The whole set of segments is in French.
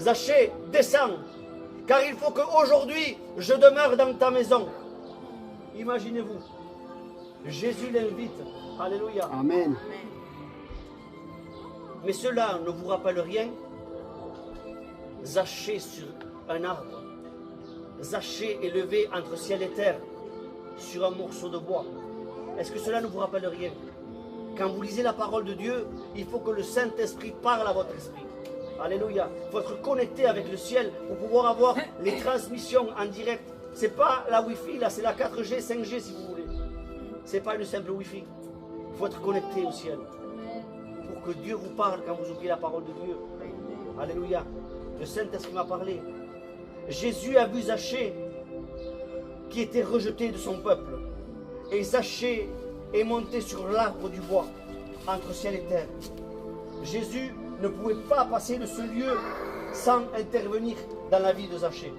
Zachée, descends, car il faut qu'aujourd'hui je demeure dans ta maison. Imaginez-vous, Jésus l'invite. Alléluia. Amen. Mais cela ne vous rappelle rien? Zachée sur un arbre, Zachée élevé entre ciel et terre, sur un morceau de bois. Est-ce que cela ne vous rappelle rien? Quand vous lisez la parole de Dieu, il faut que le Saint-Esprit parle à votre esprit. Alléluia. Il faut être connecté avec le ciel pour pouvoir avoir les transmissions en direct. Ce n'est pas la Wi-Fi, là, c'est la 4G, 5G si vous voulez. Ce n'est pas une simple Wi-Fi. Il faut être connecté au ciel. Pour que Dieu vous parle quand vous ouvrez la parole de Dieu. Alléluia. Le Saint-Esprit m'a parlé. Jésus a vu Zachée qui était rejeté de son peuple. Et Zachée est monté sur l'arbre du bois, entre ciel et terre. Jésus ne pouvait pas passer de ce lieu sans intervenir dans la vie de Zachée.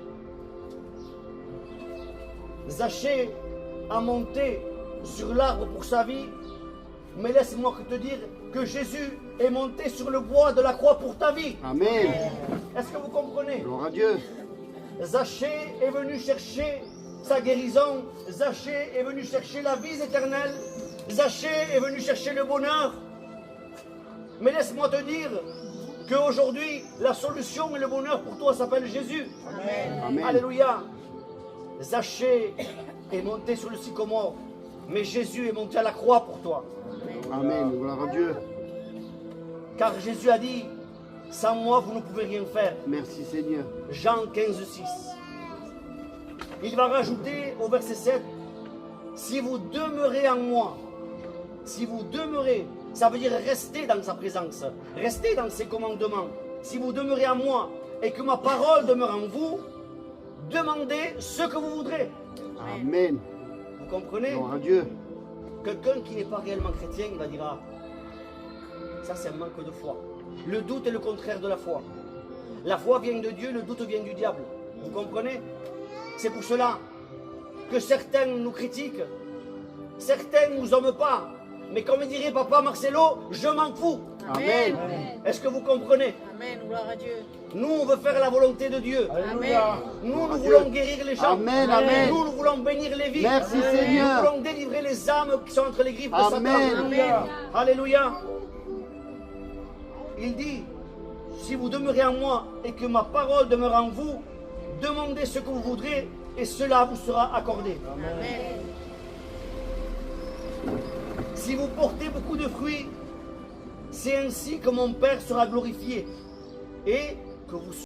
Zachée a monté sur l'arbre pour sa vie, mais laisse-moi te dire que Jésus est monté sur le bois de la croix pour ta vie. Amen. Est-ce que vous comprenez? Gloire à Dieu. Zachée est venu chercher sa guérison. Zachée est venu chercher la vie éternelle. Zachée est venu chercher le bonheur. Mais laisse-moi te dire qu'aujourd'hui, la solution et le bonheur pour toi s'appelle Jésus. Amen. Alléluia. Zachée est monté sur le sycomore, mais Jésus est monté à la croix pour toi. Amen. Gloire à Dieu. Car Jésus a dit, sans moi, vous ne pouvez rien faire. Merci Seigneur. Jean 15, 6. Il va rajouter au verset 7, si vous demeurez en moi, si vous demeurez, ça veut dire rester dans sa présence, rester dans ses commandements. Si vous demeurez en moi et que ma parole demeure en vous, demandez ce que vous voudrez. Amen. Vous comprenez? Gloire à Dieu. Quelqu'un qui n'est pas réellement chrétien, il va dire, ah, ça c'est un manque de foi. Le doute est le contraire de la foi. La foi vient de Dieu, le doute vient du diable. Vous comprenez? C'est pour cela que certains nous critiquent, certains ne nous aiment pas. Mais comme dirait papa Marcelo, je m'en fous. Amen. Est-ce que vous comprenez? Amen, gloire à Dieu. Nous, on veut faire la volonté de Dieu. Amen. Nous voulons guérir les gens. Amen, amen. Nous voulons bénir les vies. Merci, Nous Seigneur. voulons délivrer les âmes qui sont entre les griffes de Satan. Amen. Alléluia. Il dit, si vous demeurez en moi et que ma parole demeure en vous, demandez ce que vous voudrez et cela vous sera accordé. Amen. Si vous portez beaucoup de fruits, c'est ainsi que mon Père sera glorifié et que vous